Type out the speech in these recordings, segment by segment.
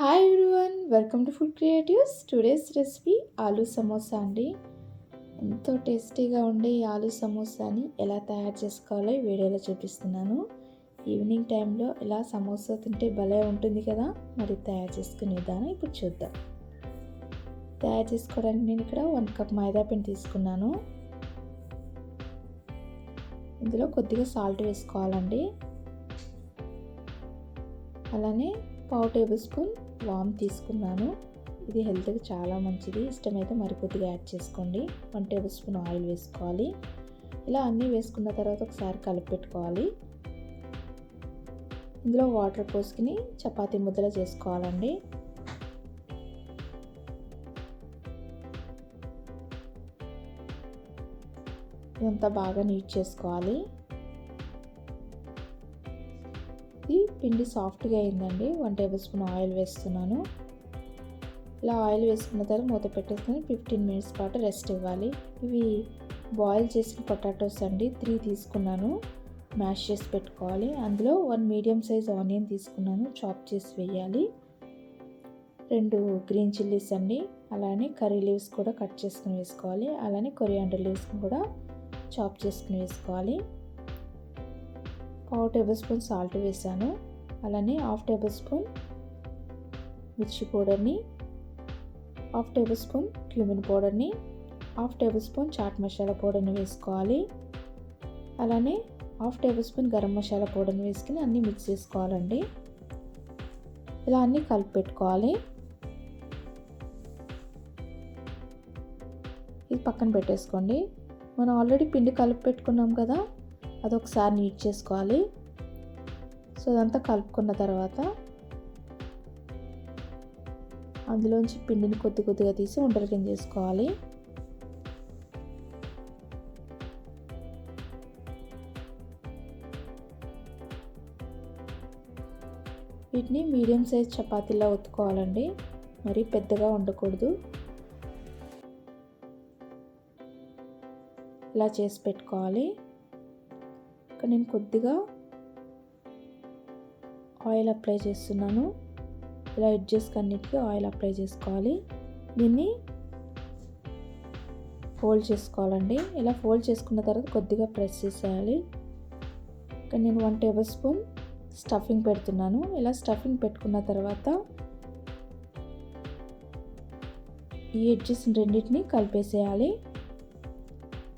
Hi everyone, welcome to food creatives. Today's recipe aloo samosa అండి. ఎంతో టేస్టీగా ఉండే ఈ ఆలూ సమోసాని ఎలా తయారు చేసుకోవాలో ఈ వీడియోలో చూపిస్తున్నాను. ఈవినింగ్ టైంలో ఇలా సమోసా తింటే భలే ఉంటుంది కదా. మరి తయారు చేసుకునే విధానం ఇప్పుడు చూద్దాం. తయారు చేసుకోవడానికి నేను ఇక్కడ 1 కప్ మైదా పిండి తీసుకున్నాను. ఇందులో కొద్దిగా సాల్ట్ వేసుకోవాలండి. అలానే 1/2 టేబుల్ స్పూన్ వామ్ తీసుకున్నాను. ఇది హెల్త్కి చాలా మంచిది. ఇష్టమైతే మరి కొద్దిగా యాడ్ చేసుకోండి. 1 టేబుల్ స్పూన్ ఆయిల్ వేసుకోవాలి. ఇలా అన్నీ వేసుకున్న తర్వాత ఒకసారి కలిపి పెట్టుకోవాలి. ఇందులో వాటర్ పోసుకుని చపాతీ ముద్దలా చేసుకోవాలండి. ఇదంతా బాగా నీట్ చేసుకోవాలి. ఈ పిండి సాఫ్ట్గా అయిందండి. 1 టేబుల్ స్పూన్ ఆయిల్ వేస్తున్నాను. ఇలా ఆయిల్ వేసుకున్న తర్వాత మూత పెట్టేసుకొని 15 మినిట్స్ పాటు రెస్ట్ ఇవ్వాలి. ఇవి బాయిల్ చేసిన పొటాటోస్ అండి. 3 తీసుకున్నాను, మ్యాష్ చేసి పెట్టుకోవాలి. అందులో 1 మీడియం సైజ్ ఆనియన్ తీసుకున్నాను, చాప్ చేసి వేయాలి. 2 గ్రీన్ చిల్లీస్ అండి. అలానే కర్రీ లీవ్స్ కూడా కట్ చేసుకుని వేసుకోవాలి. అలానే కొరియాండర్ లీవ్స్ కూడా చాప్ చేసుకుని వేసుకోవాలి. 1/2 టేబుల్ స్పూన్ సాల్ట్ వేసాను. అలానే 1/2 టేబుల్ స్పూన్ మిర్చి పౌడర్ని, 1/2 టేబుల్ స్పూన్ క్యూమిన్ పౌడర్ని, 1/2 టేబుల్ స్పూన్ చాట్ మసాలా పౌడర్ని వేసుకోవాలి. అలానే 1/2 టేబుల్ స్పూన్ గరం మసాలా పౌడర్ని వేసుకుని అన్నీ మిక్స్ చేసుకోవాలండి. ఇలా అన్నీ కలిపి పెట్టుకోవాలి. ఇది పక్కన పెట్టేసుకోండి. మనం ఆల్రెడీ పిండి కలిపి పెట్టుకున్నాం కదా, అదొకసారి నీట్ చేసుకోవాలి. సో అదంతా కలుపుకున్న తర్వాత అందులోంచి పిండిని కొద్ది కొద్దిగా తీసి ఉండలు కింద చేసుకోవాలి. వీటిని మీడియం సైజ్ చపాతీలా ఒత్తుకోవాలండి. మరీ పెద్దగా ఉండకూడదు. ఇలా చేసి పెట్టుకోవాలి. నేను కొద్దిగా ఆయిల్ అప్లై చేస్తున్నాను. ఇలా ఎడ్జెస్కి అన్నిటికీ ఆయిల్ అప్లై చేసుకోవాలి. దీన్ని ఫోల్డ్ చేసుకోవాలండి. ఇలా ఫోల్డ్ చేసుకున్న తర్వాత కొద్దిగా ప్రెస్ చేసేయాలి. ఇక్కడ నేను 1 టేబుల్ స్పూన్ స్టఫింగ్ పెడుతున్నాను. ఇలా స్టఫింగ్ పెట్టుకున్న తర్వాత ఈ ఎడ్జెస్ రెండింటిని కలిపేసేయాలి.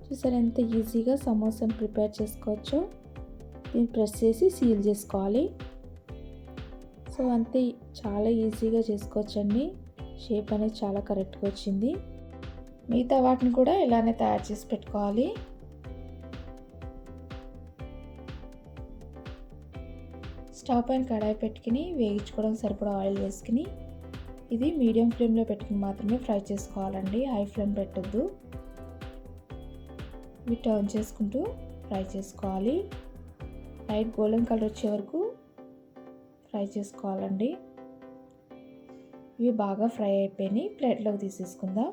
చూసారు ఎంత ఈజీగా సమోసాని ప్రిపేర్ చేసుకోవచ్చో. దీన్ని ప్రెస్ చేసి సీల్ చేసుకోవాలి. సో అంతే, చాలా ఈజీగా చేసుకోవచ్చండి. షేప్ అనేది చాలా కరెక్ట్గా వచ్చింది. మిగతా వాటిని కూడా ఇలానే తయారు చేసి పెట్టుకోవాలి. స్టవ్ పైన కడాయి పెట్టుకుని వేయించుకోవడానికి సరిపడా ఆయిల్ వేసుకుని ఇది మీడియం ఫ్లేమ్లో పెట్టుకుని మాత్రమే ఫ్రై చేసుకోవాలండి. హై ఫ్లేమ్ పెట్టొద్దు. ఇవి టర్న్ చేసుకుంటూ ఫ్రై చేసుకోవాలి. లైట్ గోల్డెన్ కలర్ వచ్చే వరకు ఫ్రై చేసుకోవాలండి. ఇవి బాగా ఫ్రై అయిపోయినాయి. ప్లేట్లోకి తీసేసుకుందాం.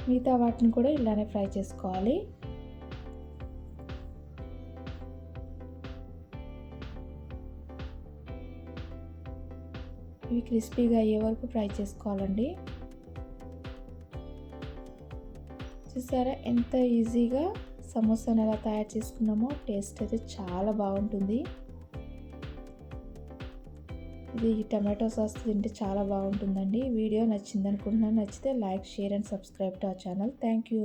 మిగతా వాటిని కూడా ఇలానే ఫ్రై చేసుకోవాలి. ఇవి క్రిస్పీగా అయ్యే వరకు ఫ్రై చేసుకోవాలండి. చూసారా ఎంత ఈజీగా సమోసాను ఎలా తయారు చేసుకున్నామో. టేస్ట్ అయితే చాలా బాగుంటుంది. ఇది టమాటో సాస్ తింటే చాలా బాగుంటుందండి. వీడియో నచ్చింది అనుకుంటున్నాను. నచ్చితే like, share and subscribe to our channel. Thank you.